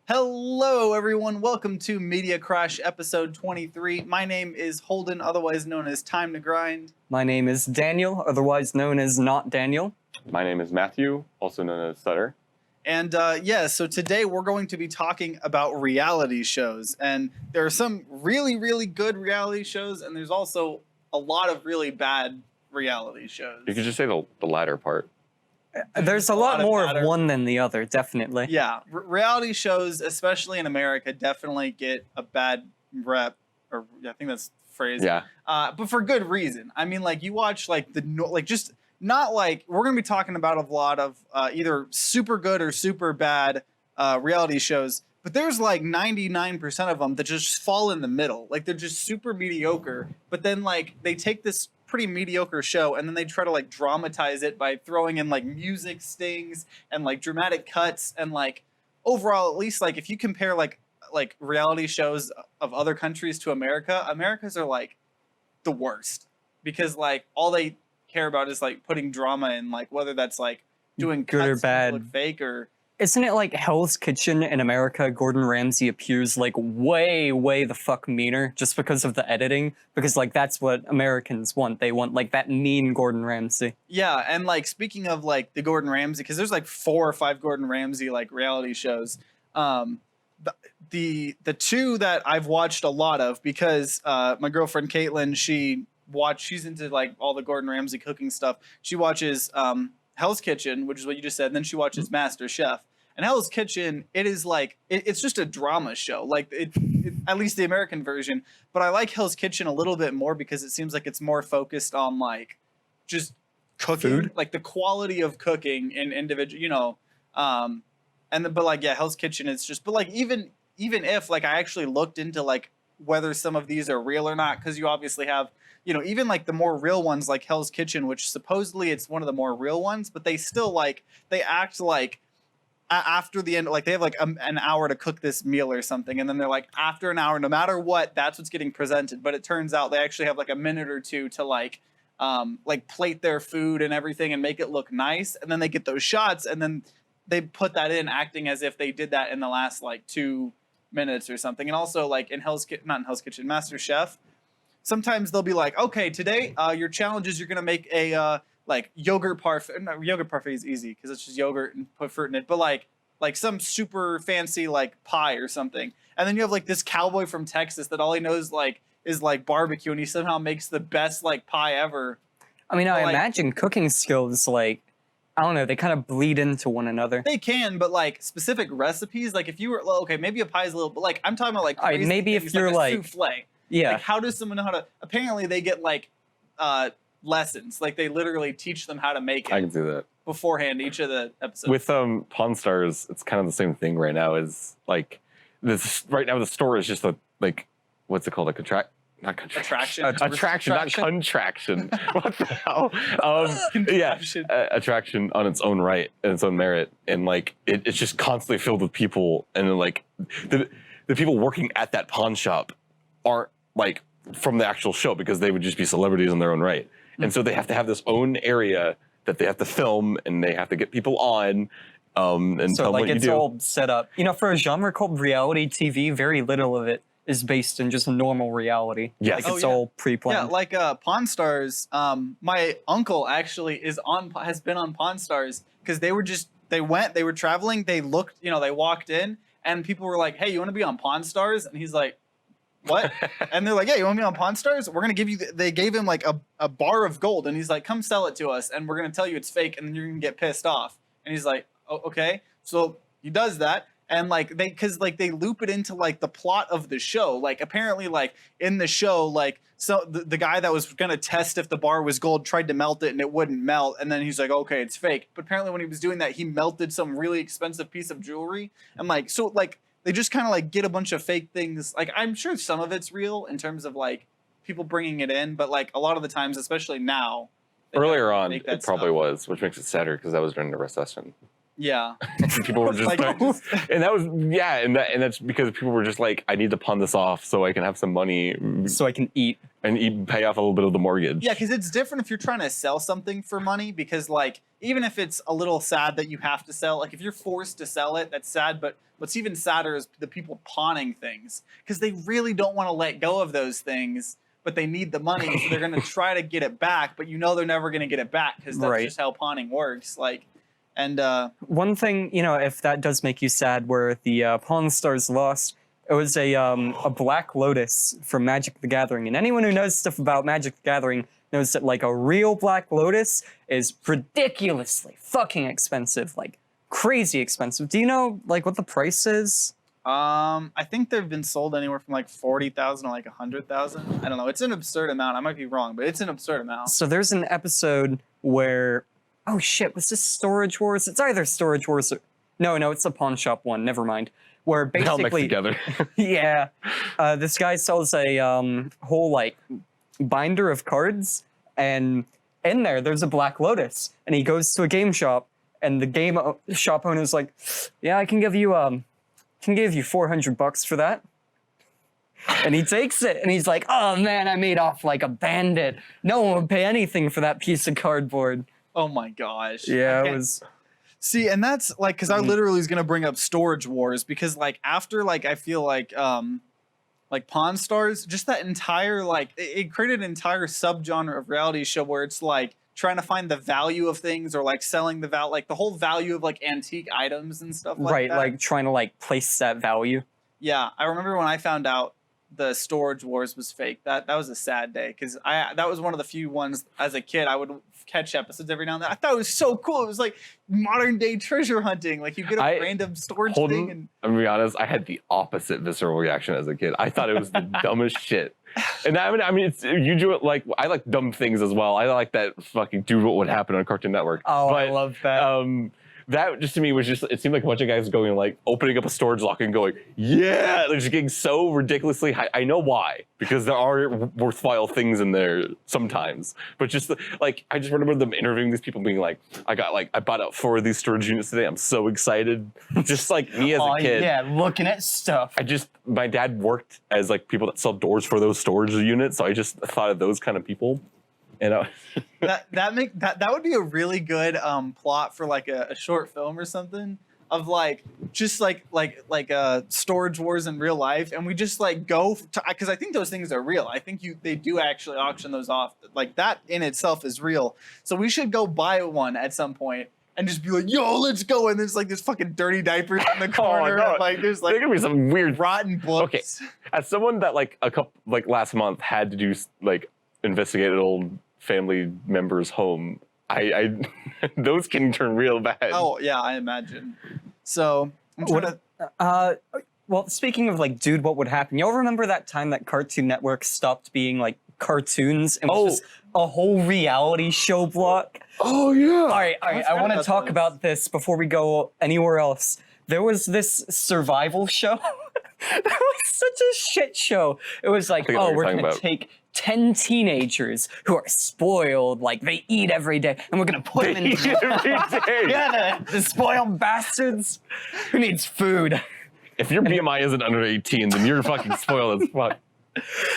Hello, everyone. Welcome to Media Crash episode 23. My name is Holden, otherwise known as Time to Grind. My name is Daniel, otherwise known as Not Daniel. My name is Matthew, also known as Sutter. And so today we're going to be talking about reality shows. And there are some really, really good reality shows, and there's also a lot of really bad reality shows. You could just say the latter part. There's a lot more of one than the other, definitely. Yeah, reality shows, especially in America, definitely get a bad rep, or I think that's the phrase. Yeah. But for good reason. I mean, like, you watch, like, just not like, we're going to be talking about a lot of either super good or super bad reality shows, but there's like 99% of them that just fall in the middle. Like, they're just super mediocre, but then, like, they take this pretty mediocre show and then they try to like dramatize it by throwing in like music stings and like dramatic cuts, and like overall, at least, like, if you compare like reality shows of other countries to America's are like the worst, because like all they care about is like putting drama in, like whether that's like doing good cuts or bad, that look fake or. Isn't it like Hell's Kitchen in America? Gordon Ramsay appears like way the fuck meaner just because of the editing, because like that's what Americans want. They want like that mean Gordon Ramsay. Yeah, and like speaking of like the Gordon Ramsay, because there's like 4 or 5 Gordon Ramsay like reality shows. The two that I've watched a lot of, because my girlfriend Caitlin, she's into like all the Gordon Ramsay cooking stuff. She watches Hell's Kitchen, which is what you just said, and then she watches Master Chef. And Hell's Kitchen, it is like it's just a drama show, like it at least the American version. But I like Hell's Kitchen a little bit more because it seems like it's more focused on like just cooking, food, like the quality of cooking in individual, but like, yeah, Hell's Kitchen is just, but like even if like I actually looked into like whether some of these are real or not, because you obviously have, even like the more real ones like Hell's Kitchen, which supposedly it's one of the more real ones, but they still like, they act like after the end, like they have like an hour to cook this meal or something, and then they're like, after an hour, no matter what, that's what's getting presented. But it turns out they actually have like a minute or two to like plate their food and everything and make it look nice, and then they get those shots, and then they put that in acting as if they did that in the last like 2 minutes or something. And also like in not in Hell's Kitchen, Master Chef, sometimes they'll be like, okay, today your challenge is you're gonna make a like yogurt parfait. No, yogurt parfait is easy because it's just yogurt and put fruit in it. But like some super fancy like pie or something. And then you have like this cowboy from Texas that all he knows like is like barbecue, and he somehow makes the best like pie ever. I mean, I imagine cooking skills, like, I don't know, they kind of bleed into one another. They can, but like specific recipes, like if you were, okay, maybe a pie is a little, but like I'm talking about like crazy maybe things, if you're like a like souffle. Yeah. Like, how does someone know how to? Apparently, they get like lessons. Like, they literally teach them how to make it. I can see that beforehand. Each of the episodes. With Pawn Stars, it's kind of the same thing right now. Is like this right now. The store is just a like, what's it called? Like attraction. Not contraction. What the hell? Attraction on its own right and its own merit, and like it's just constantly filled with people, and then like the people working at that pawn shop aren't like from the actual show, because they would just be celebrities in their own right, and so they have to have this own area that they have to film, and they have to get people on. And so tell like what you it's do. all set up. For a genre called reality TV, very little of it is based in just normal reality. Yes. Like it's all pre-planned. Yeah, like Pawn Stars. My uncle actually has been on Pawn Stars, because they were traveling, they looked, they walked in, and people were like, hey, you want to be on Pawn Stars? And he's like, what? And they're like, yeah, you want to be on Pawn Stars? We're going to give you, they gave him like a bar of gold, and he's like, come sell it to us, and we're going to tell you it's fake, and then you're going to get pissed off. And he's like, oh, okay. So he does that. And like because they loop it into like the plot of the show. Like apparently like in the show, like so the guy that was gonna test if the bar was gold tried to melt it and it wouldn't melt, and then he's like, okay, it's fake. But apparently when he was doing that, he melted some really expensive piece of jewelry. And like so like they just kind of like get a bunch of fake things. Like I'm sure some of it's real in terms of like people bringing it in, but like a lot of the times, especially now. Earlier on, it probably was, which makes it sadder because that was during the recession. Yeah. People were just and that was, and that's because people were just like, I need to pawn this off so I can have some money. So I can eat. and even pay off a little bit of the mortgage. Yeah, because it's different if you're trying to sell something for money, because like even if it's a little sad that you have to sell, like if you're forced to sell it, that's sad. But what's even sadder is the people pawning things, because they really don't want to let go of those things, but they need the money, so they're going to try to get it back, but you know they're never going to get it back because that's just how pawning works. Like, and one thing, you know, if that does make you sad, where the Pawn Stars lost, it was a Black Lotus from Magic the Gathering, and anyone who knows stuff about Magic the Gathering knows that like a real Black Lotus is ridiculously fucking expensive, like crazy expensive. Do you know like what the price is? I think they've been sold anywhere from like 40,000 to like 100,000. I don't know. It's an absurd amount. I might be wrong, but it's an absurd amount. So there's an episode where, oh shit, was this Storage Wars? It's either Storage Wars or no, it's a pawn shop one. Never mind. Where basically, together. yeah, this guy sells a whole like binder of cards, and in there's a Black Lotus, and he goes to a game shop, and the game shop owner's like, yeah, I can give you $400 for that. And he takes it and he's like, oh man, I made off like a bandit. No one would pay anything for that piece of cardboard. Oh my gosh. Yeah, it was. See, and that's like, because I literally was going to bring up Storage Wars, because like after like I feel like Pawn Stars, just that entire like it created an entire subgenre of reality show where it's like trying to find the value of things, or like selling the value, like the whole value of like antique items and stuff like that. Right, like trying to like place that value. Yeah, I remember when I found out the Storage Wars was fake. That was a sad day, because that was one of the few ones as a kid I would catch episodes every now and then. I thought it was so cool. It was like modern day treasure hunting. Like you get a random storage thing. And I'm gonna be honest, I had the opposite visceral reaction as a kid. I thought it was the dumbest shit. And I mean, it's usually like I like dumb things as well. I like that fucking Dude, What Would Happen on Cartoon Network. Oh, but, I love that. That just to me was just, it seemed like a bunch of guys going like opening up a storage locker and going, yeah, they're just getting so ridiculously high. I know why, because there are worthwhile things in there sometimes, but just like, I just remember them interviewing these people being like, I bought out 4 of these storage units today. I'm so excited. Just like me as a kid. Yeah, looking at stuff. My dad worked as like people that sell doors for those storage units. So I just thought of those kind of people. And that would be a really good plot for like a short film or something, of like just like Storage Wars in real life, and we just like go to, because I think those things are real. I think they do actually auction those off. Like that in itself is real. So we should go buy one at some point and just be like, yo, let's go. And there's like this fucking dirty diapers in the corner. Oh, no. Like there's like there could be some weird rotten books. Okay, as someone that like last month had to do like investigate an old family member's home, I those can turn real bad. Oh yeah, I imagine. So I'm trying well, speaking of like, Dude, What Would Happen? Y'all remember that time that Cartoon Network stopped being like cartoons and was just a whole reality show block? Oh yeah. All right. I want to talk about this before we go anywhere else. There was this survival show. That was such a shit show. It was like, oh, we're going to take 10 teenagers who are spoiled, like they eat every day, and we're going to put them in every day. Yeah, the spoiled bastards. Who needs food? If your BMI isn't under 18, then you're fucking spoiled as fuck.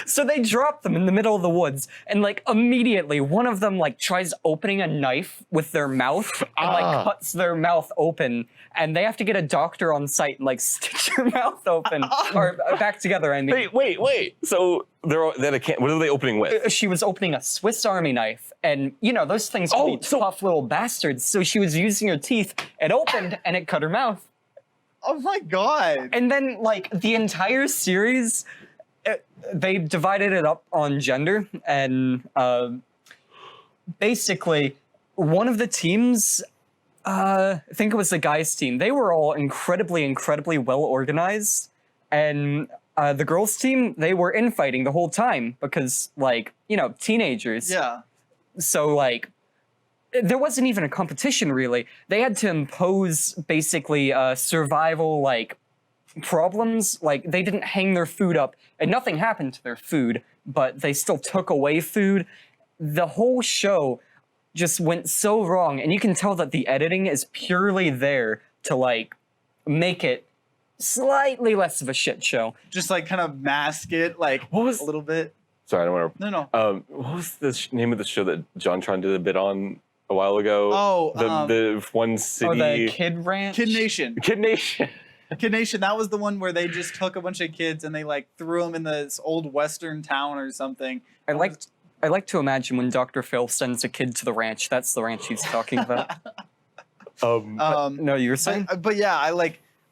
So they drop them in the middle of the woods, and like immediately one of them like tries opening a knife with their mouth and like cuts their mouth open, and they have to get a doctor on site and like stitch their mouth open or back together. I mean, wait. So what are they opening with? She was opening a Swiss Army knife, and you know those things can be tough little bastards. So she was using her teeth. It opened and it cut her mouth. Oh my god! And then like the entire series, they divided it up on gender, and basically one of the teams, I think it was the guys' team, they were all incredibly well organized, and the girls' team, they were infighting the whole time because, like, you know, teenagers. Yeah. So like there wasn't even a competition really. They had to impose basically survival like problems. Like they didn't hang their food up and nothing happened to their food, but they still took away food. The whole show just went so wrong, and you can tell that the editing is purely there to like make it slightly less of a shit show. Just like kind of mask it like a little bit. Sorry, I don't want No, no. to. What was the name of the show that JonTron did a bit on a while ago? Oh, the one city. Oh, the Kid Ranch. Kid Nation. Kid Nation. Kid Nation. That was the one where they just took a bunch of kids and they like threw them in this old western town or something. I like to imagine when Dr. Phil sends a kid to the ranch. That's the ranch he's talking about. No, you were saying? But yeah,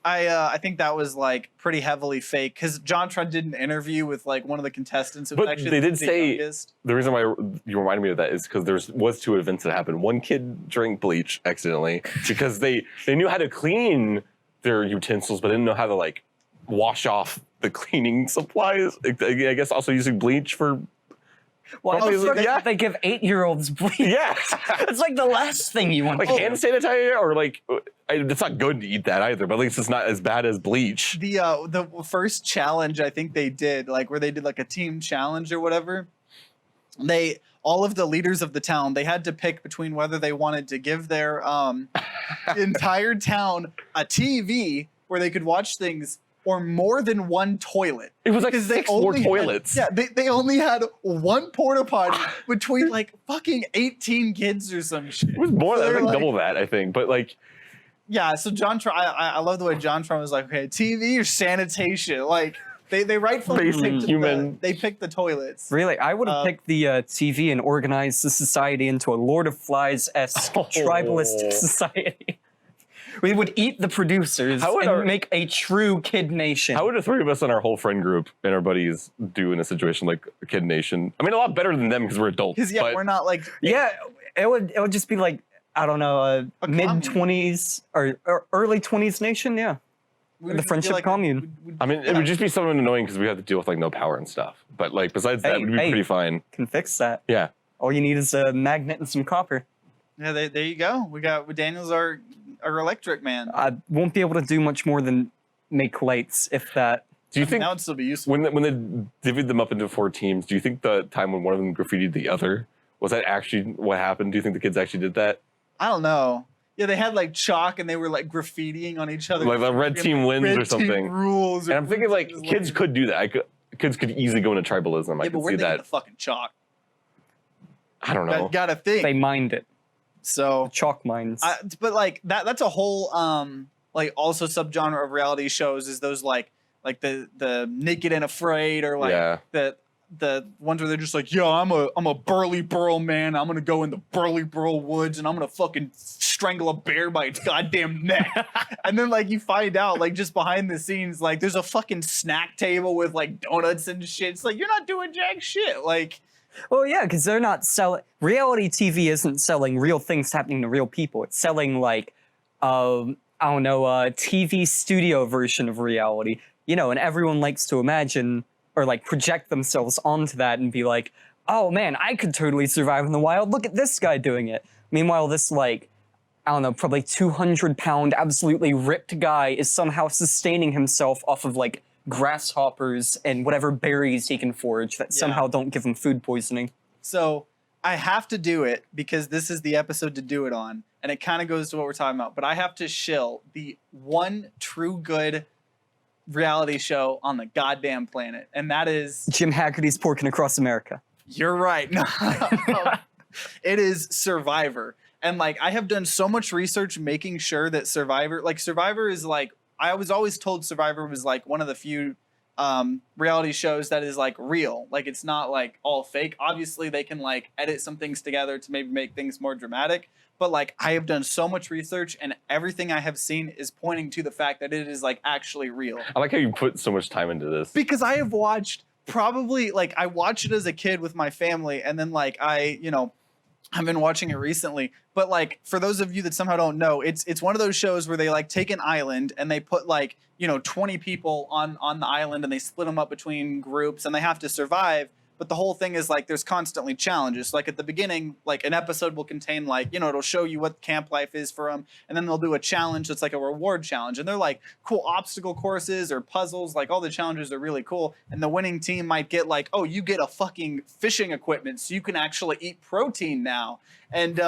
I think that was like pretty heavily fake because JonTron did an interview with like one of the contestants. It was But actually they did the say youngest. the reason why you reminded me of that is because there was 2 events that happened. One kid drank bleach accidentally because they knew how to clean their utensils, but didn't know how to like wash off the cleaning supplies. I guess also using bleach for. Well, Probably, yeah. they give 8-year-olds bleach. Yeah, It's like the last thing you want. like hand sanitizer or like it's not good to eat that either, but at least it's not as bad as bleach. The first challenge I think they did, like where they did like a team challenge or whatever, all of the leaders of the town, they had to pick between whether they wanted to give their entire town a TV where they could watch things or more than one toilet. It was like Because 6 more toilets. They only had one porta potty between like fucking 18 kids or some shit. It was more So than I they're think like- double that, I think. But like, Yeah, so JonTron, I love the way JonTron was like, okay, TV or sanitation, like they rightfully Basic picked human. they picked the toilets. Really, I would have picked the TV and organized the society into a Lord of Flies-esque tribalist society. We would eat the producers How would and our- make a true Kid Nation. how would the 3 of us and our whole friend group and our buddies do in a situation like Kid Nation? I mean, a lot better than them because we're adults. Because but we're not like Yeah, it would just be like, I don't know, A mid-20s or early 20s nation, yeah. we the would be friendship like- commune. I mean, it would just be something annoying because we have to deal with like no power and stuff. But like besides that, Hey, we'd be hey. pretty fine. Can fix that. Yeah. All you need is a magnet and some copper. Yeah, there you go. We got Daniel's our electric man. I won't be able to do much more than make lights, if that. Do you think that would still be useful. when they divvied them up into 4 teams, do you think the time when one of them graffitied the other was that actually what happened? Do you think the kids actually did that? I don't know. Yeah, they had like chalk and they were like graffitiing on each other. Like the red team wins Red or something. Team rules. And I'm thinking like kids could do that. Kids could easily go into tribalism. Yeah, I but could where see they get that. the fucking chalk? I don't know. Got to think. They mined it. So Chalk mines. but like that's a whole like also subgenre of reality shows is those like the Naked and Afraid or like Yeah. the ones where they're just like, yo, I'm a burly burl man. I'm gonna go in the burly burl woods and I'm gonna fucking strangle a bear by its goddamn neck. And then like you find out like just behind the scenes like there's a fucking snack table with like donuts and shit. It's like you're not doing jack shit. Like Well, yeah, because they're not selling. Reality TV isn't selling real things happening to real people. It's selling like, I don't know, a TV studio version of reality. You know, and everyone likes to imagine or like project themselves onto that and be like, oh man, I could totally survive in the wild. Look at this guy doing it. Meanwhile, this like, I don't know, probably 200-pound, absolutely ripped guy is somehow sustaining himself off of like grasshoppers and whatever berries he can forage that somehow don't give him food poisoning. so I have to do it because this is the episode to do it on, and it kind of goes to what we're talking about. But I have to shill the one true good reality show on the goddamn planet, and that is Jim Haggerty's Porking Across America. you're right. No, it is Survivor, and like I have done so much research making sure that Survivor is like I was always told Survivor was like one of the few reality shows that is like real. Like it's not like all fake. Obviously they can like edit some things together to maybe make things more dramatic. But like I have done so much research and everything I have seen is pointing to the fact that it is like actually real. I like how you put so much time into this. Because I have watched probably like I watched it as a kid with my family and then like I've been watching it recently, but like for those of you that somehow don't know, it's one of those shows where they like take an island and they put like 20 people on the island and they split them up between groups and they have to survive. But the whole thing is like there's constantly challenges. Like at the beginning, like an episode will contain like it'll show you what camp life is for them, and then they'll do a challenge that's like a reward challenge, and they're like cool obstacle courses or puzzles. Like all the challenges are really cool, and the winning team might get like, oh, you get a fucking fishing equipment so you can actually eat protein now, and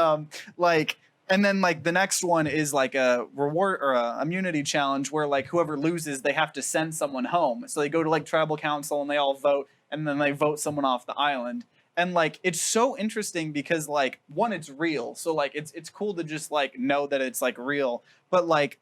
and then like the next one is like a reward or a immunity challenge where like whoever loses they have to send someone home. So they go to like tribal council and they all vote. and then they vote someone off the island. And like it's so interesting because like one, it's real, so like it's cool to just like know that it's like real, but like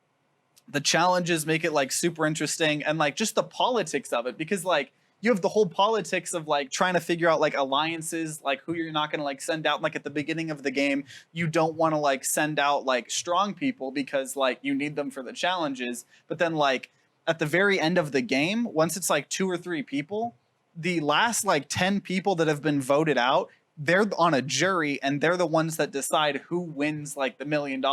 the challenges make it like super interesting, and like just the politics of it, because like you have the whole politics of like trying to figure out like alliances, like who you're not going to like send out. Like at the beginning of the game, you don't want to like send out like strong people because like you need them for the challenges. But then like at the very end of the game, once it's like 2 or 3 people, the last like 10 people that have been voted out, they're on a jury and they're the ones that decide who wins like the $1 million.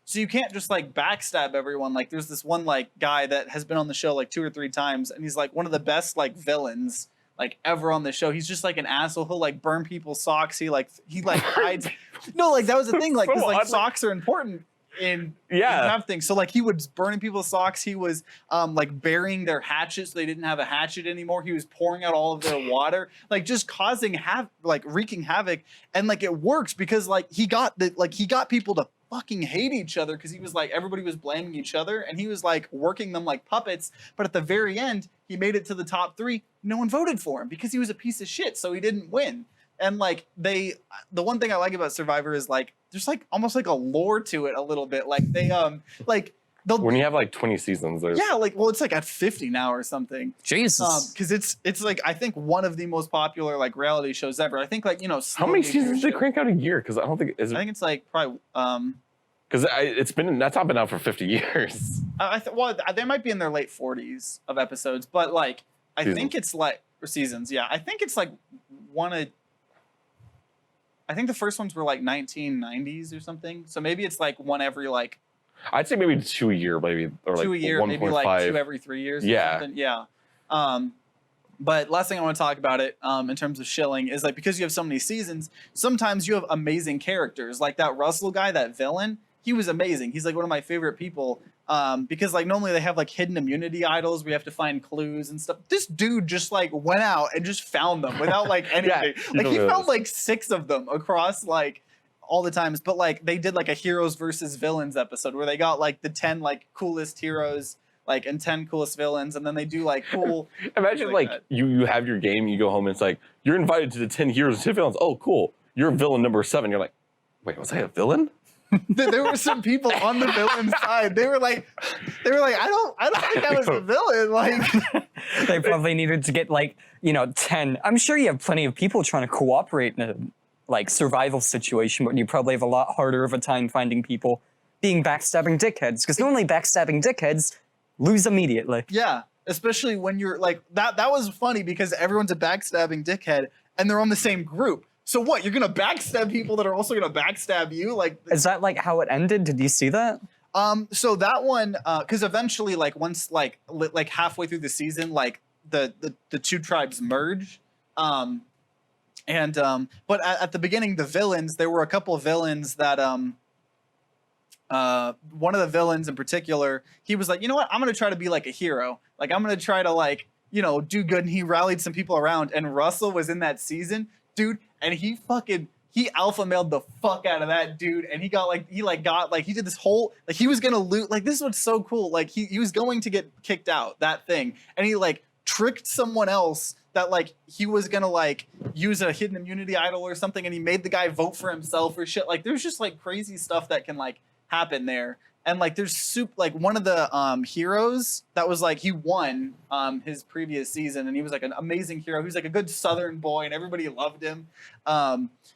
So you can't just like backstab everyone. Like there's this one like guy that has been on the show like 2 or 3 times, and he's like one of the best like villains like ever on the show. He's just like an asshole. He'll like burn people's socks. He hides. No, like that was the thing. Like because like socks are important in have things. So like he was burning people's socks. He was like burying their hatchets. So they didn't have a hatchet anymore. He was pouring out all of their water, like just causing wreaking havoc. And like it works because like he got people to fucking hate each other, because he was like everybody was blaming each other and he was like working them like puppets. But at the very end, he made it to the top 3. No one voted for him because he was a piece of shit, so he didn't win. And like the one thing I like about Survivor is like there's like almost like a lore to it a little bit. Like they like when you have like 20 seasons, there's it's like at 50 now or something. Jesus. Because it's like I think one of the most popular like reality shows ever. I think like how many seasons did they crank out a year? Because I don't think I think it's like probably because that's not been out for 50 years. They might be in their late 40s of episodes, but like I think it's like seasons. Yeah, I think it's like I think the first ones were like 1990s or something. So maybe it's like one every like. I'd say maybe 2 a year, maybe, or 2 like a year, 1. maybe like 5. 2 every 3 years. Yeah. Or something. Yeah. But last thing I want to talk about it in terms of shilling is like because you have so many seasons, sometimes you have amazing characters. Like that Russell guy, that villain, he was amazing. He's like one of my favorite people. Because like normally they have like hidden immunity idols where you have to find clues and stuff. This dude just like went out and just found them without like anything. Like he found like 6 of them across like all the times. But like they did like a heroes versus villains episode where they got like the 10 like coolest heroes like and 10 coolest villains, and then they do like cool. Imagine like you have your game, you go home and it's like you're invited to the 10 heroes and 10 villains. Oh, cool! You're villain number 7. You're like, wait, was I a villain? There were some people on the villain side. They were like, I don't think I was a villain. Like they probably needed to get like 10. I'm sure you have plenty of people trying to cooperate in a like survival situation, but you probably have a lot harder of a time finding people being backstabbing dickheads, because normally backstabbing dickheads lose immediately. Yeah, especially when you're like that. That was funny because everyone's a backstabbing dickhead and they're on the same group. So what? You're gonna backstab people that are also gonna backstab you? Like, is that like how it ended? Did you see that? So that one, because eventually, like once, like halfway through the season, like the 2 tribes merge. But at the beginning, the villains, there were a couple of villains that one of the villains in particular, he was like, you know what? I'm gonna try to be like a hero. Like I'm gonna try to like do good. And he rallied some people around. And Russell was in that season, dude. And he alpha mailed the fuck out of that dude, and he did this whole, like he was gonna loot, like this was so cool, like he was going to get kicked out, that thing, and he like tricked someone else that like he was gonna like use a hidden immunity idol or something, and he made the guy vote for himself or shit. Like there's just like crazy stuff that can like happen there. And like there's like one of the heroes that was like he won his previous season, and he was like an amazing hero. He was like a good Southern boy, and everybody loved him.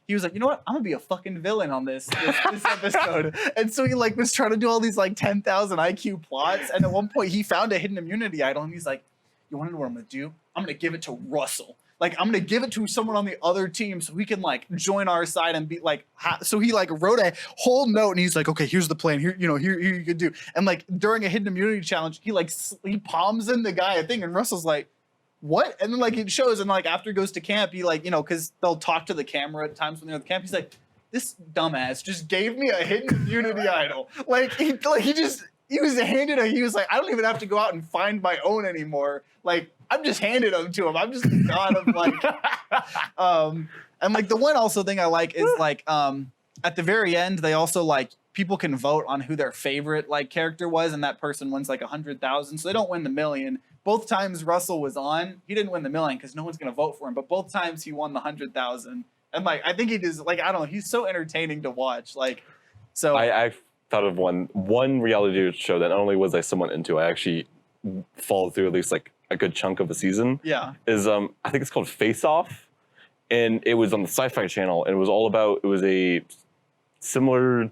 He was like, you know what? I'm gonna be a fucking villain on this episode. And so he like was trying to do all these like 10,000 IQ plots. And at one point he found a hidden immunity idol, and he's like, you want to know what I'm gonna do? I'm gonna give it to Russell. Like I'm gonna give it to someone on the other team so he can like join our side and be like. So he like wrote a whole note, and he's like, okay, here's the plan. Here you could do. And like during a hidden immunity challenge, he palms in the guy a thing, and Russell's like, what? And then like it shows, and like after he goes to camp, he like because they'll talk to the camera at times when they're at the camp. He's like, this dumbass just gave me a hidden immunity idol. He was handed he was like, I don't even have to go out and find my own anymore. Like, I'm just handed them to him. I'm just the god of like, and like the one also thing I like is like, at the very end, they also like people can vote on who their favorite like character was, and that person wins like 100,000. So they don't win the million, both times Russell was on, he didn't win the million because no one's gonna vote for him. But both times he won the 100,000. And like I think he does. Like I don't know, he's so entertaining to watch. Like so. I thought of one reality show that not only was I somewhat into, I actually followed through at least like a good chunk of the season. Yeah. Is I think it's called Face Off, and it was on the Sci-Fi Channel, and it was a similar,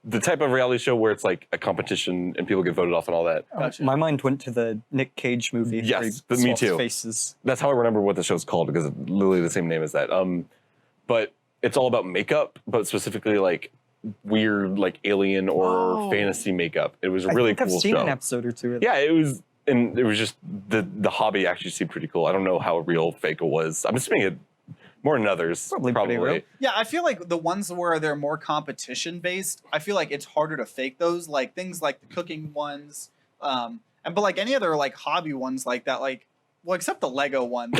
the type of reality show where it's like a competition and people get voted off and all that. Gotcha. My mind went to the Nick Cage movie. Yes, where he but me swaps too. Faces. That's how I remember what the show's called because it's literally the same name as that. But it's all about makeup, but specifically like weird like alien or Whoa. fantasy makeup. It was a really I think cool I've seen show. an episode or two of it. Yeah, it was, and it was just the hobby actually seemed pretty cool. I don't know how real fake it was. I'm assuming it more than others. Probably pretty real. Yeah, I feel like the ones where they're more competition based, I feel like it's harder to fake those. Like things like the cooking ones, but like any other like hobby ones like that, like well, except the Lego one.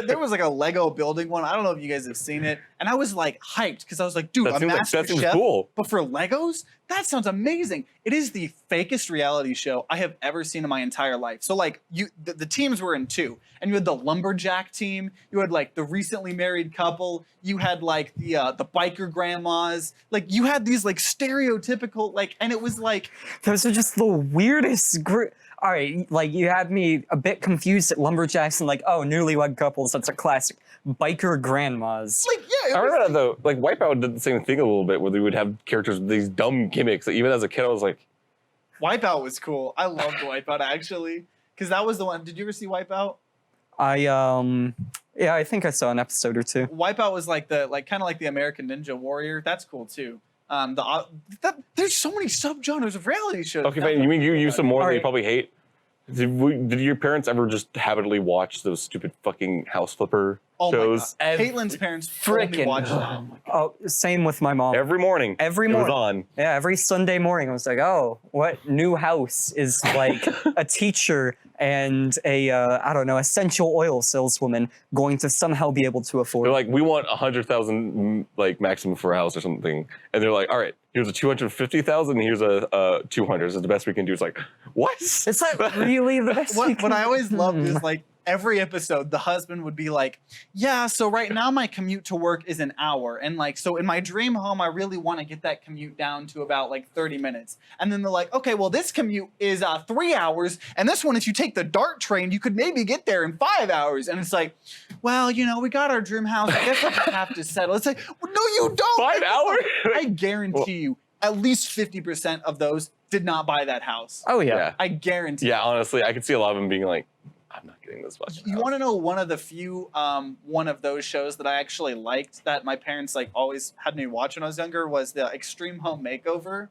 There was like a Lego building one. I don't know if you guys have seen it, and I was like hyped because I was like, dude, That a seems master that seems chef, cool. but for Legos, that sounds amazing. It is the fakest reality show I have ever seen in my entire life. So like the teams were in two, and you had the lumberjack team, you had like the recently married couple, you had like the biker grandmas, like you had these like stereotypical like, and it was like Those are just the weirdest group. All right, like you had me a bit confused at lumberjacks and like, oh, newlywed couples. That's a classic. Biker grandmas. like yeah. It I was remember that though. Like Wipeout did the same thing a little bit, where they would have characters with these dumb gimmicks. That even as a kid, I was like, Wipeout was cool. I loved Wipeout actually, because that was the one. Did you ever see Wipeout? Yeah, I think I saw an episode or two. Wipeout was like the kind of like the American Ninja Warrior. That's cool too. There's so many subgenres of reality shows. okay, fine. You mean you use some more than you Alright. probably hate? Did your parents ever just habitually watch those stupid fucking house flipper Oh my shows god. Caitlin's parents only Frickin' watched that. Oh, same with my mom. every morning? Every it was morning. on. Yeah, every Sunday morning I was like, oh, what new house is like a teacher and a I don't know, essential oil saleswoman going to somehow be able to afford? They're like, we want 100,000 like maximum for a house or something, and they're like, all right, here's a 250,000, here's a 200. Is the best we can do? It's like, what? Is that really the best? What I always loved is like every episode the husband would be like, yeah, so right now my commute to work is an hour, and like so in my dream home I really want to get that commute down to about like 30 minutes, and then they're like, okay, well this commute is 3 hours, and this one if you take the DART train you could maybe get there in 5 hours, and it's like, well, you know, we got our dream house, I guess we'll just have to settle. It's like, well, no you don't. 5 hours? I guarantee you at least 50% of those did not buy that house. Oh yeah. Yeah. I guarantee. Yeah, honestly, I could see a lot of them being like, I'm not getting this much. You want to know one of the few one of those shows that I actually liked that my parents like always had me watch when I was younger was the Extreme Home Makeover,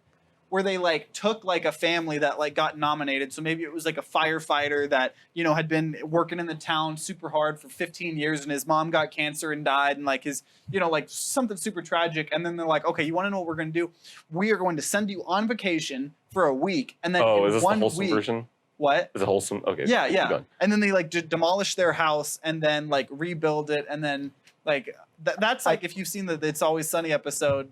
where they like took like a family that like got nominated. So maybe it was like a firefighter that, you know, had been working in the town super hard for 15 years and his mom got cancer and died, and like his, you know, like something super tragic. And then they're like, okay, you want to know what we're going to do? We are going to send you on vacation for a week. And then Oh, in is this the one wholesome week, version? what? Is it wholesome? Okay. Yeah, keep yeah. going. And then they like demolish their house and then like rebuild it, and then like that's like if you've seen the It's Always Sunny episode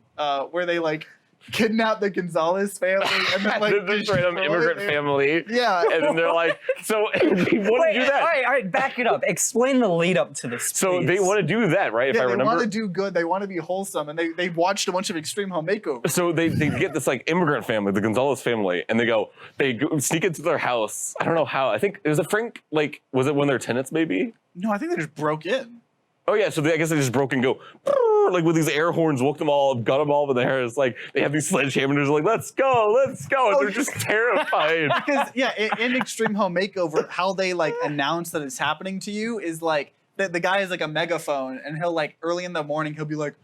where they like kidnap the Gonzalez family and then like this random destroy immigrant their- family. Yeah. And then they're like, so they want to do that. All right, back it up. Explain the lead up to this. So please. they want to do that, right? If Yeah, I they remember. want to do good. They want to be wholesome, and they watched a bunch of Extreme Home Makeovers. So they get this like immigrant family, the Gonzalez family, and they go sneak into their house. I don't know how. I think it was a Frank. Like, was it one of their tenants? Maybe. No, I think they just broke in. Oh yeah. So I guess they just broke and go like with these air horns, woke them all up, got them all with their hair. It's like they have these sledgehammers, like let's go. And they're just terrified. Because yeah, in Extreme Home Makeover, how they like announce that it's happening to you is like the guy has like a megaphone, and he'll like early in the morning he'll be like,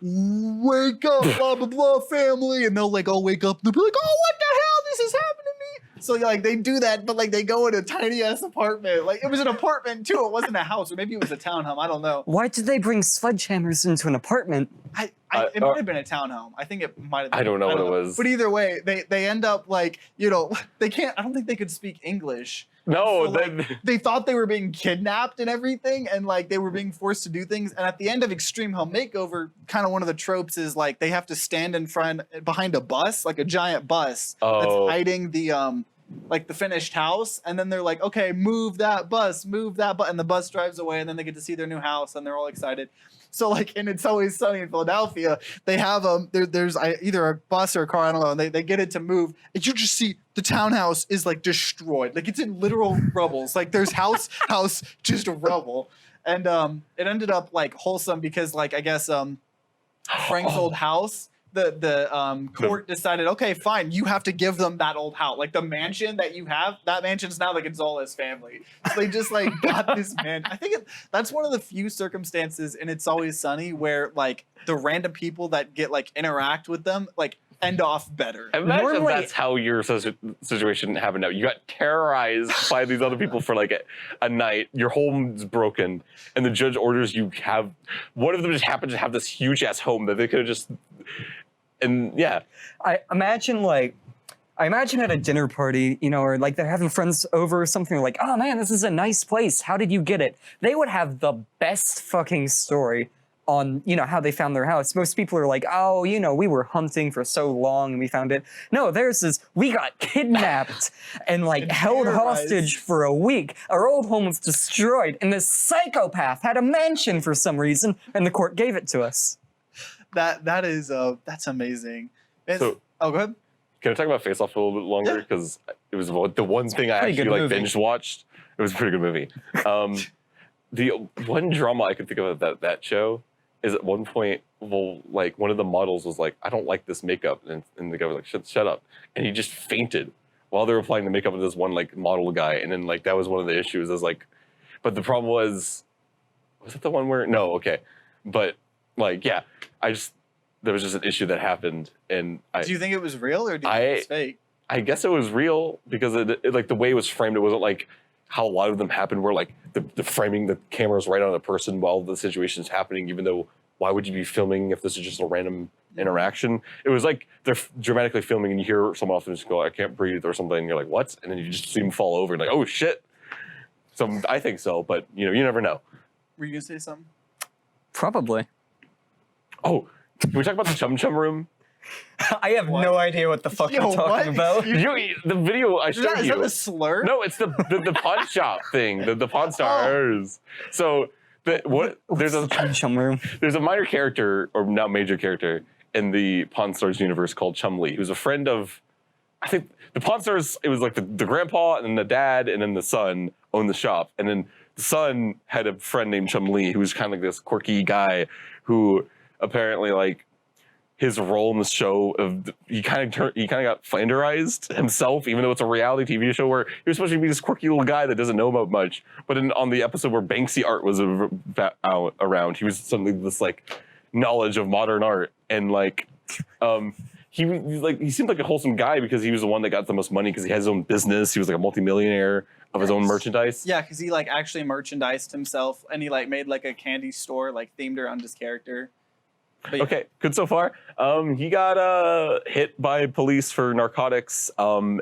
"Wake up, blah blah blah, family," and they'll like all wake up and they'll be like, "Oh, what the hell? This is happening to me." So like they do that, but like they go in a tiny ass apartment. Like it was an apartment too. It wasn't a house, or maybe it was a townhome. I don't know. Why did they bring sledgehammers into an apartment? It might have been a townhome. I think it might have been. I don't know what it was. But either way, they end up like, you know, they can't, I don't think they could speak English. No, So, like, they thought they were being kidnapped and everything, and like they were being forced to do things. And at the end of Extreme Home Makeover, kind of one of the tropes is like they have to stand behind a bus, like a giant bus Oh. that's hiding like the finished house, and then they're like, okay, move that bus, and the bus drives away, and then they get to see their new house, and they're all excited. So like, and It's Always Sunny in Philadelphia, they have there's either a bus or a car, I don't know, and they get it to move, and you just see the townhouse is like destroyed, like it's in literal rubbles, like there's house just rubble, and it ended up like wholesome because like I guess Frank's old house. The court decided, okay, fine, you have to give them that old house, like the mansion that you have. That mansion's now the Gonzalez family. So they just like got this man. I think that's one of the few circumstances in It's Always Sunny where like the random people that get like interact with them like end off better. Imagine Normally- that's how your situation happened now. You got terrorized by these other people for like a night. Your home's broken, and the judge orders you have. One of them just happened to have this huge ass home that they could have just. And yeah, I imagine at a dinner party, you know, or like they're having friends over or something, like, oh man, this is a nice place. How did you get it? They would have the best fucking story on, you know, how they found their house. Most people are like, oh, you know, we were hunting for so long and we found it. No, theirs is, we got kidnapped and like held hostage for a week. Our old home was destroyed and this psychopath had a mansion for some reason and the court gave it to us. That's amazing. So- go ahead. can I talk about Face Off a little bit longer? Because it was the one thing I Pretty actually good like movie. binge watched. It was a pretty good movie. The one drama I could think of that show is at one point, well, like one of the models was like, I don't like this makeup, and the guy was like, shut up, and he just fainted while they were applying the makeup to this one like model guy, and then like that was one of the issues. Is like, but the problem was it the one where no, okay, but like yeah, there was just an issue that happened, and Do you think it was real or do you think it was fake? I guess it was real because it like the way it was framed, it wasn't like how a lot of them happened where like the framing the cameras right on a person while the situation's happening, even though why would you be filming if this is just a random interaction? It was like they're dramatically filming and you hear someone often just go, I can't breathe or something, and you're like, what? And then you just see them fall over and like, oh shit. So I think so, but you know, you never know. Were you gonna say something? Probably. Oh, can we talk about the Chum Chum room? I have no idea what the fuck Yo, you're talking what? about. The video I showed Is you. that a slur? No, it's the pawn shop thing, the pawn stars. So there's a Chum room. there's a minor character or now major character in the Pawn Stars universe called Chumlee, who's a friend of, I think the Pawn Stars. It was like the grandpa and then the dad and then the son owned the shop, and then the son had a friend named Chumlee who was kind of like this quirky guy who apparently like. His role in the show of he kind of got Flanderized himself, even though it's a reality TV show where he was supposed to be this quirky little guy that doesn't know about much. But on the episode where Banksy art was around, he was suddenly this like knowledge of modern art, and like he seemed like a wholesome guy because he was the one that got the most money because he had his own business. He was like a multimillionaire of his own merchandise. Yeah, because he like actually merchandised himself, and he like made like a candy store like themed around his character. But, yeah. Okay, good so far. He got hit by police for narcotics, and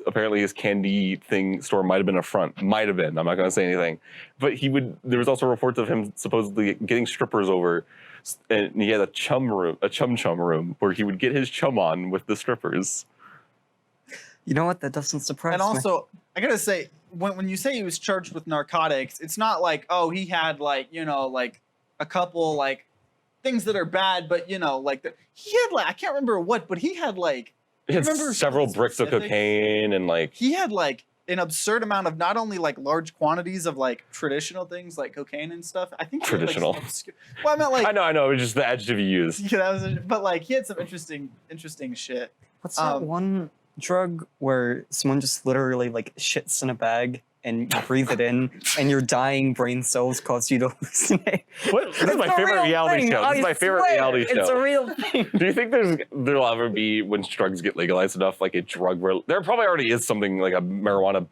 apparently his candy store might have been a front. Might have been. I'm not going to say anything, but there was also reports of him supposedly getting strippers over, and he had a chum room where he would get his chum on with the strippers. You know what? That doesn't surprise me. And also, I gotta say, when you say he was charged with narcotics, it's not like, oh, he had like, you know, like a couple like things that are bad, but you know, like he had like, I can't remember what, but he had like, He had remember several bricks of specifics? cocaine and like He had like an absurd amount of not only like large quantities of like traditional things like cocaine and stuff. I think he had, like, Traditional. some well, I meant like I know. It was just the adjective you used. yeah, that was but like he had some interesting shit. What's that one drug where someone just literally like shits in a bag and you breathe it in and your dying brain cells cause you to hallucinate? This is my favorite reality show. This is my favorite reality show. It's a real thing. Do you think there'll ever be, when drugs get legalized enough, like a drug where there probably already is something like a marijuana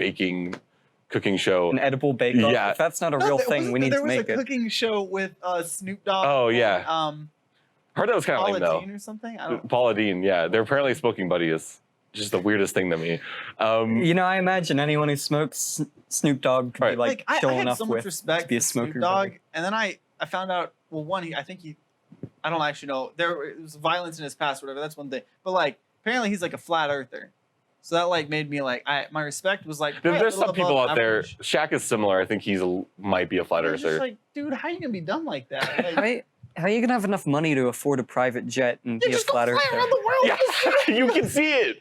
cooking show? An edible bake-off? Yeah. If that's not a real thing, we need to make There was a it. cooking show with Snoop Dogg. Oh, yeah. And, I heard that was kind of Paula lame though. Deen or something. I don't. Paula Deen, yeah, they're apparently smoking buddies. Just the weirdest thing to me. You know, I imagine anyone who smokes Snoop Dogg could be Right. like I chill had enough so much with respect to be a for smoker. Snoop Dogg, and then I found out. Well, one, I don't actually know. There was violence in his past, or whatever. That's one thing. But like, apparently, he's like a flat earther. So that like made me like my respect was like There's a some little people above out there. average. Shaq is similar. I think might be a flat It's just earther. like, dude, how you gonna be dumb like that? Like, How are you gonna have enough money to afford a private jet and you be a just go flat fly earther? around the world. Yeah, you can see it.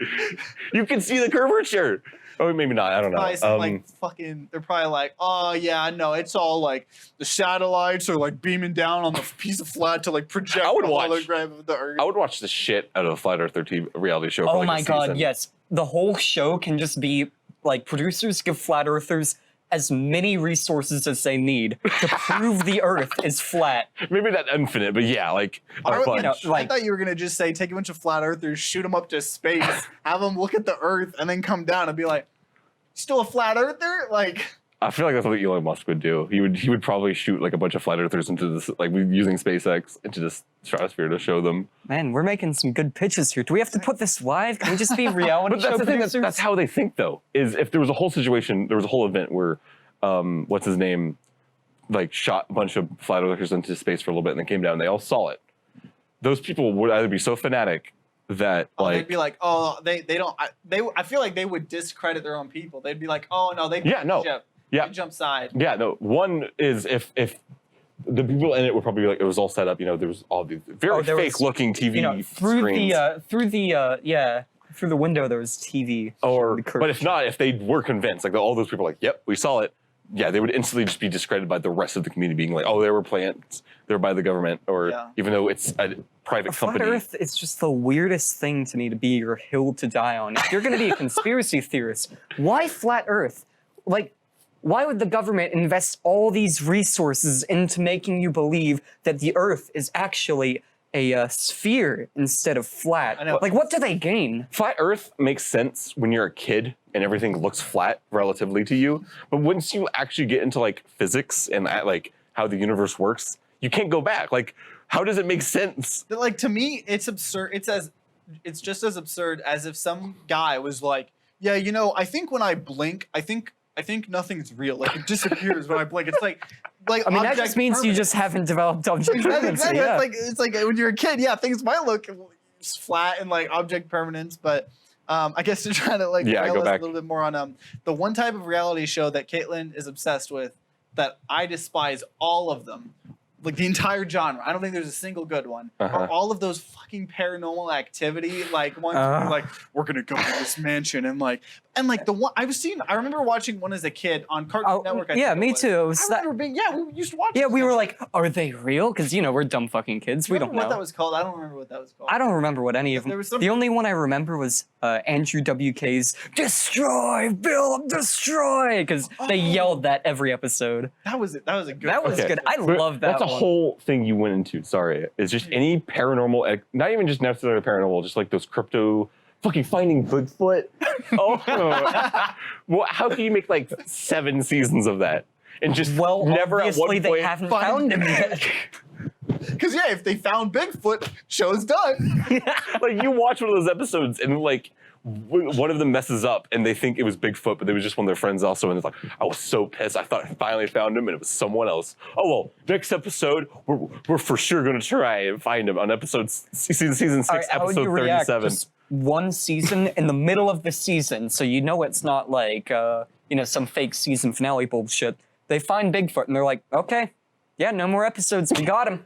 You can see the curvature. Oh, maybe not. I don't Probably know. some, like fucking, they're probably like, oh yeah, I know. It's all like the satellites are like beaming down on the piece of flat to like project I would the watch- hologram of the Earth. I would watch the shit out of a flat earther reality show. For Oh like my a god, season. yes. The whole show can just be like producers give flat earthers as many resources as they need to prove the earth is flat. Maybe not infinite, but yeah, like a I, bunch. know, like- I thought you were gonna just say take a bunch of flat earthers, shoot them up to space, have them look at the Earth, and then come down and be like, "Still a flat earther?" Like, I feel like that's what Elon Musk would do. He would probably shoot like a bunch of flat earthers into this, like using SpaceX into the stratosphere to show them. Man, we're making some good pitches here. Do we have to put this live? Can we just be reality But show that's the thing. producers? That's how they think, though. Is if there was a whole situation, there was a whole event where, what's his name, like shot a bunch of flat earthers into space for a little bit and then came down. And they all saw it. Those people would either be so fanatic that they'd be like, "Oh, they don't." I feel like they would discredit their own people. They'd be like, "Oh no, they jump side." Yeah, no. One is if the people in it would probably be like, it was all set up. You know, there was all these very fake looking TV You know, through screens. through the window there was TV. But if not, if they were convinced, like all those people, are like, yep, we saw it. Yeah, they would instantly just be discredited by the rest of the community, being like, oh, they were plants, they were by the government, or even though it's a private company. Flat Earth is just the weirdest thing to me to be your hill to die on. If you're going to be a conspiracy theorist, why flat Earth? Like, why would the government invest all these resources into making you believe that the Earth is actually a sphere instead of flat? I know. Like, what do they gain? Flat Earth makes sense when you're a kid and everything looks flat relatively to you, but once you actually get into like physics and like how the universe works, you can't go back. Like, how does it make sense? But, like, to me, it's absurd. It's just as absurd as if some guy was like, "Yeah, you know, I think when I blink, I think nothing's real. Like it disappears when I blink." It's like I mean, that just means you just haven't developed object permanence. Exactly. Yeah. It's like when you're a kid, yeah, things might look flat and like object permanence, but I guess to try to like go rail us back. a little bit more on the one type of reality show that Caitlin is obsessed with, that I despise all of them, like the entire genre. I don't think there's a single good one. Are all of those fucking Paranormal Activity like ones where like we're gonna go to this mansion and like the one I remember watching one as a kid on Cartoon Network. Yeah, me too. It was I remember being we used to watch. Yeah, we were like, are they real? Because you know we're dumb fucking kids. We don't know what that was called. I don't remember what that was called. I don't remember what any of them. There was some- The only one I remember was Andrew WK's "Destroy, Bill, destroy," because they yelled that every episode. That was it. That was a good. That was Okay. good. I love that. That's a one. whole thing you went into. Sorry, it's just any paranormal, not even just necessarily paranormal, just like those crypto, fucking finding Bigfoot. Oh, well, how can you make like 7 seasons of that and just never at obviously one they point haven't found him yet. Because if they found Bigfoot, show's done. Like you watch one of those episodes and like one of them messes up and they think it was Bigfoot, but it was just one of their friends also, and it's like, I was so pissed. I thought I finally found him and it was someone else. Oh well, next episode we're for sure gonna try and find him on season 6, All right, how would episode you react? 37. Just one season in the middle of the season, so you know it's not like some fake season finale bullshit. They find Bigfoot and they're like, okay, yeah, no more episodes. We got him.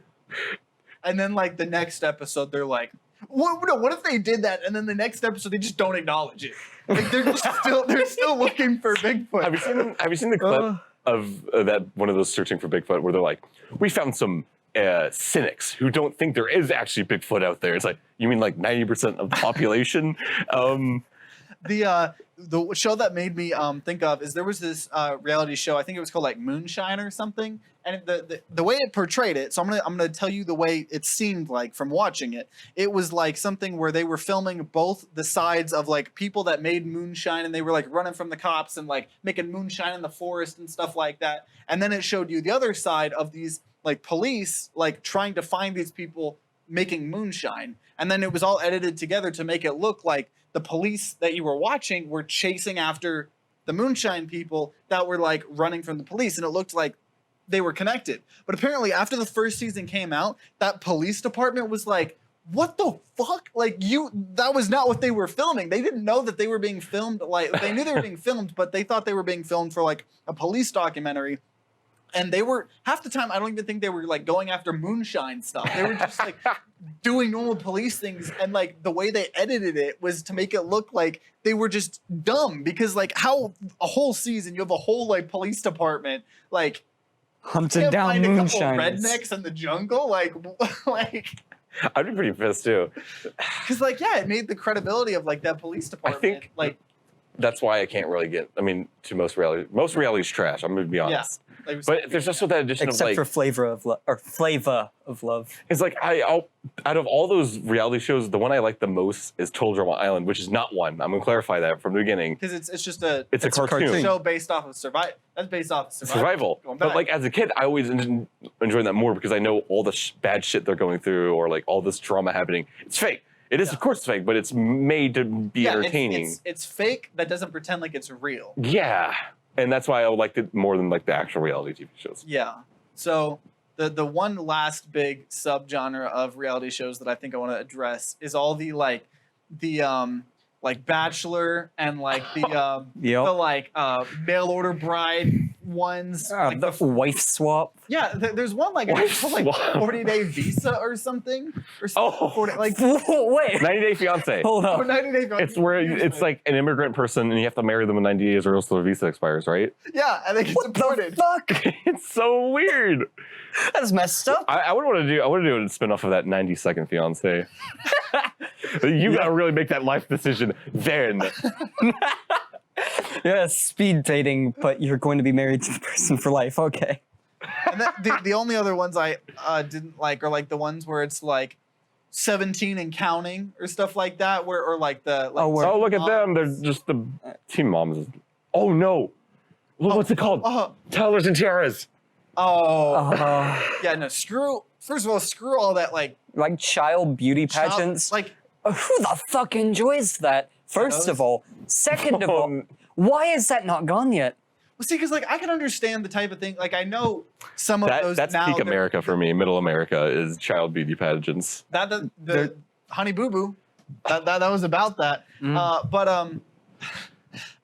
And then like the next episode, they're like, what if they did that? And then the next episode, they just don't acknowledge it. Like they're still looking for Bigfoot. Have you seen the clip of that one of those searching for Bigfoot where they're like, we found some cynics who don't think there is actually Bigfoot out there? It's like, you mean like 90% of the population? The show that made me think of is there was this reality show. I think it was called like Moonshine or something. And the way it portrayed it, so I'm gonna tell you the way it seemed like from watching it. It was like something where they were filming both the sides of like people that made moonshine, and they were like running from the cops and like making moonshine in the forest and stuff like that. And then it showed you the other side of these like police like trying to find these people making moonshine. And then it was all edited together to make it look like the police that you were watching were chasing after the moonshine people that were like running from the police, and it looked like they were connected. But apparently after the first season came out, that police department was like what the fuck? Like that was not what they were filming. They didn't know that they were being filmed. Like they knew they were being filmed, but they thought they were being filmed for like a police documentary. And they were half the time. I don't even think they were like going after moonshine stuff. They were just like doing normal police things. And like the way they edited it was to make it look like they were just dumb because like how a whole season you have a whole like police department like hunting down moonshine rednecks in the jungle like. I'd be pretty pissed too. Because like it made the credibility of like that police department. I think like that's why I can't really get. I mean, to most reality's trash. I'm gonna be honest. Yeah, but there's also that addition except of like for Flavor of Love. It's like out of all those reality shows, the one I like the most is Total Drama Island, which is not one. I'm gonna clarify that from the beginning. Because it's just a it's a cartoon show based off of survival. That's based off of survival. But like as a kid, I always enjoyed that more because I know all the bad shit they're going through or like all this drama happening. It's fake. It is, of course, it's fake, but it's made to be entertaining. It's fake that doesn't pretend like it's real. Yeah. And that's why I liked it more than like the actual reality TV shows. Yeah. So the one last big subgenre of reality shows that I think I want to address is all the like Bachelor and like the mail order bride ones. Like the wife swap. Yeah, there's one like 40-day visa or something. Oh, 40, like wait, 90 Day Fiance. Hold on. 90-day Fiance. It's where it's like an immigrant person and you have to marry them in 90 days or else their visa expires, right? Yeah, and they get deported. Fuck. It's so weird. That's messed up. I would want to do a spin-off of that 90-second fiance. You gotta really make that life decision then. Yeah, speed dating, but you're going to be married to the person for life. Okay. And the only other ones I didn't like are like the ones where it's like 17 and counting or stuff like that, or like the oh look at them, they're just the Teen Moms. Oh no, what's it called? Toddlers and Tiaras. Yeah, no, first of all, screw all that like child beauty pageants. Like who the fuck enjoys that? First of all. Second of all, why is that not gone yet? Well, see, because like I can understand the type of thing. Like I know some of those. That's now peak America for me. Middle America is child beauty pageants. The Honey Boo Boo, that was about that.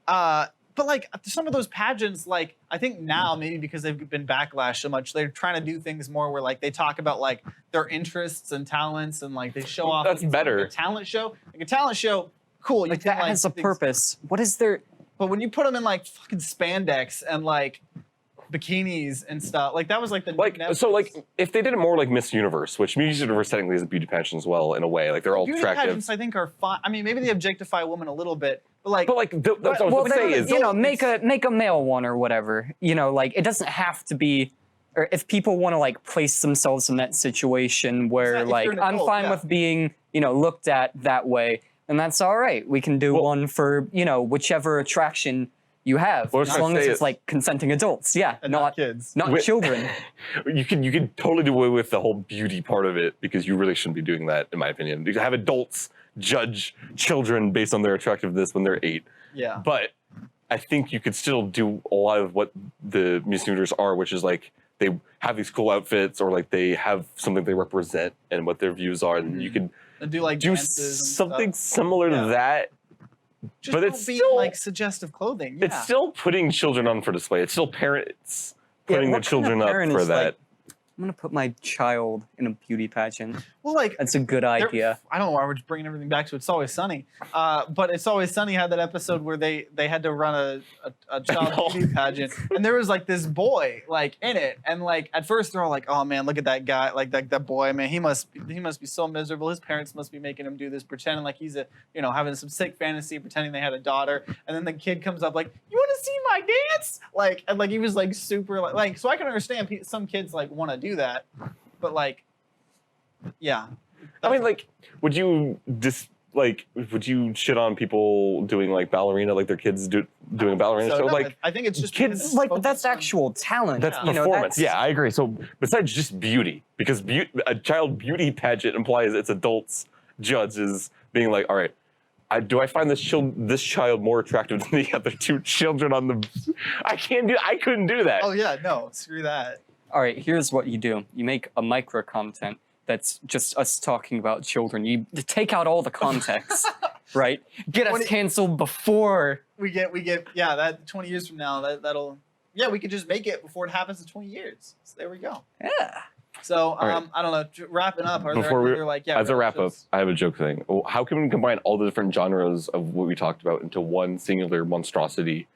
But like some of those pageants, like I think now maybe because they've been backlash so much, they're trying to do things more where like they talk about like their interests and talents and like they show off. That's better. Like a talent show. Cool. Like that has a purpose. What is there? But when you put them in like fucking spandex and like bikinis and stuff, like that was like the so like if they did it more like Miss Universe, which Miss Universe technically is a beauty pageant as well in a way, like they're all beauty attractive. Pageants I think are fine. I mean maybe they objectify women a little bit, but like that's what I was gonna say is make a male one or whatever. Like it doesn't have to be. Or if people want to like place themselves in that situation where like I'm fine with being looked at that way. And that's all right. We can do one for, whichever attraction you have. As long as it's like consenting adults. Yeah. And not kids. Not children. You can totally do away with the whole beauty part of it because you really shouldn't be doing that, in my opinion. You have adults judge children based on their attractiveness when they're 8. Yeah. But I think you could still do a lot of what the Miss Universe are, which is like they have these cool outfits or like they have something they represent and what their views are. And you could do like something similar to that. Just but it's still like suggestive clothing. Yeah. It's still putting children on for display. It's still parents putting their children up for that. Like, I'm gonna put my child in a beauty pageant. Well, like that's a good idea. I don't know why we're just bringing everything back to It's Always Sunny. But It's Always Sunny had that episode where they had to run a child beauty pageant, and there was like this boy like in it, and like at first they're all like, "Oh man, look at that guy! Like that boy, man, he must be so miserable. His parents must be making him do this, pretending like he's having some sick fantasy, pretending they had a daughter." And then the kid comes up like, "You want to see my dance?" Like and like he was like super like so I can understand some kids like want to do that, but like. Yeah. I mean, like, would you shit on people doing like ballerina, like their kids doing a ballerina show? No, like, I think it's just kids like, but that's actual talent. That's performance. Yeah, I agree. So besides just beauty, because a child beauty pageant implies it's adults judges being like, all right, do I find this child more attractive than the other 2 children on the? I couldn't do that. Oh yeah, no, screw that. All right, here's what you do. You make a micro content that's just us talking about children. You take out all the context, right? Get us canceled before we get yeah, that 20 years from now, that'll yeah, we could just make it before it happens in 20 years. So there we go. yeah. So right. I don't know, wrapping up, are Before there like yeah, as a wrap up, relationships? I have a joke thing. How can we combine all the different genres of what we talked about into one singular monstrosity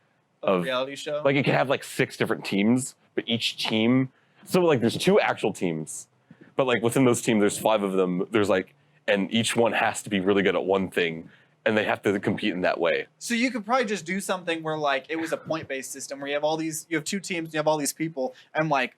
Of of reality show? like it could have like 6 different teams, but each team, so like there's 2 actual teams, but like within those teams there's 5 of them. There's like, and each one has to be really good at one thing, and they have to compete in that way. So you could probably just do something where like it was a point-based system where you have 2 teams, you have all these people, and like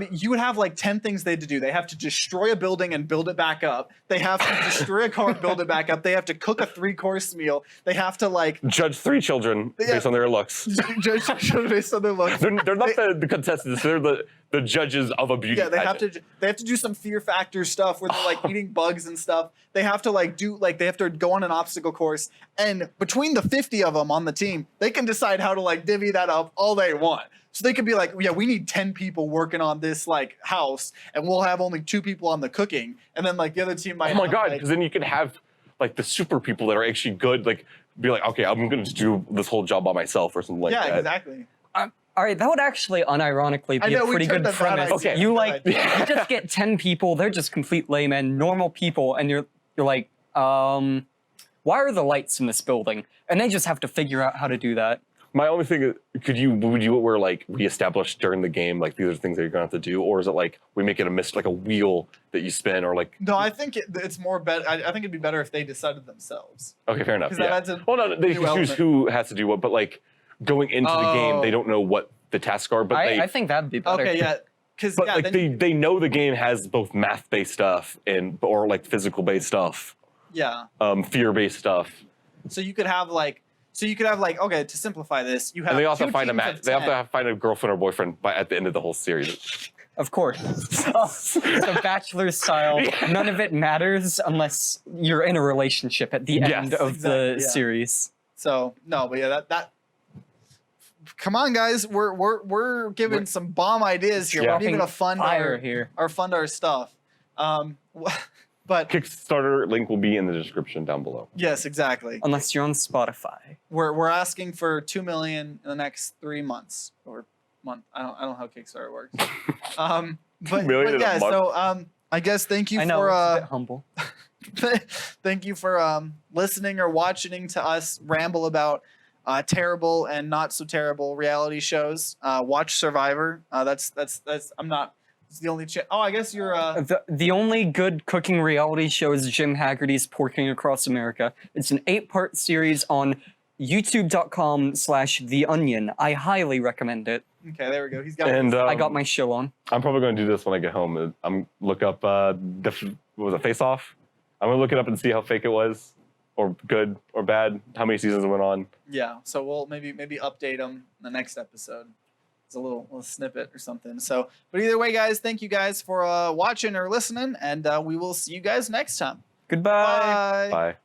you would have like 10 things they had to do. They have to destroy a building and build it back up. They have to destroy a car, build it back up. They have to cook a 3-course meal. They have to like Judge 3 children based on their looks. judge based on their looks. They're not the contestants. They're the judges of a beauty. Yeah, they pageant. have to do some Fear Factor stuff where they're like eating bugs and stuff. They have to they have to go on an obstacle course, and between the 50 of them on the team, they can decide how to like divvy that up all they want. So they could be like, yeah, we need 10 people working on this like house, and we'll have only 2 people on the cooking, and then like the other team might. Oh my god! Like, Because then you could have like the super people that are actually good. Like be like, okay, I'm gonna just do this whole job by myself or something like that. yeah, exactly. All right, that would actually unironically I be know, a we pretty turned good that bad premise. idea. Okay. You Good like idea. you just get 10 people, they're just complete laymen, normal people, and you're like, why are the lights in this building? And they just have to figure out how to do that. My only thing is, would you do it where like we establish during the game like these are things that you're gonna have to do, or is it like we make it like a wheel that you spin, or like? No, I think it's more better. I think it'd be better if they decided themselves. Okay, fair enough. 'Cause that Yeah. adds a Well, no, they new can choose element. who has to do what, but like going into the game, they don't know what the tasks are, but I think that'd be better. Okay, yeah, because But yeah, like they know the game has both math-based stuff or like physical-based stuff, yeah. fear-based stuff. So you could have like okay, to simplify this, you have And they also 2 find a teams match. of They have 10. to find a girlfriend or boyfriend at the end of the whole series. Of course. So bachelor style, none of it matters unless you're in a relationship at the end of exactly, the yeah. series. So no, but yeah, that. Come on, guys, we're giving some bomb ideas here. Yeah. We're even a fund Fire here. our stuff. But Kickstarter link will be in the description down below. yes, exactly. Unless you're on Spotify. We're asking for 2 million in the next 3 months or month. I don't know how Kickstarter works. But million in a yeah, month? so I guess thank you I know, for it's a bit humble. thank you for listening or watching to us ramble about terrible and not so terrible reality shows. Watch Survivor. That's I'm not. It's the only. Oh, I guess you're. The only good cooking reality show is Jim Haggerty's Porking Across America. It's an 8-part series on youtube.com/The Onion. I highly recommend it. Okay, there we go. He's got. And I got my show on. I'm probably going to do this when I get home. I'm look up what was it, Face Off? I'm gonna look it up and see how fake it was, or good or bad. How many seasons it went on? Yeah, so we'll maybe update them in the next episode. It's a little snippet or something. So, but either way, guys, thank you guys for watching or listening, and we will see you guys next time. Goodbye. Bye. Bye.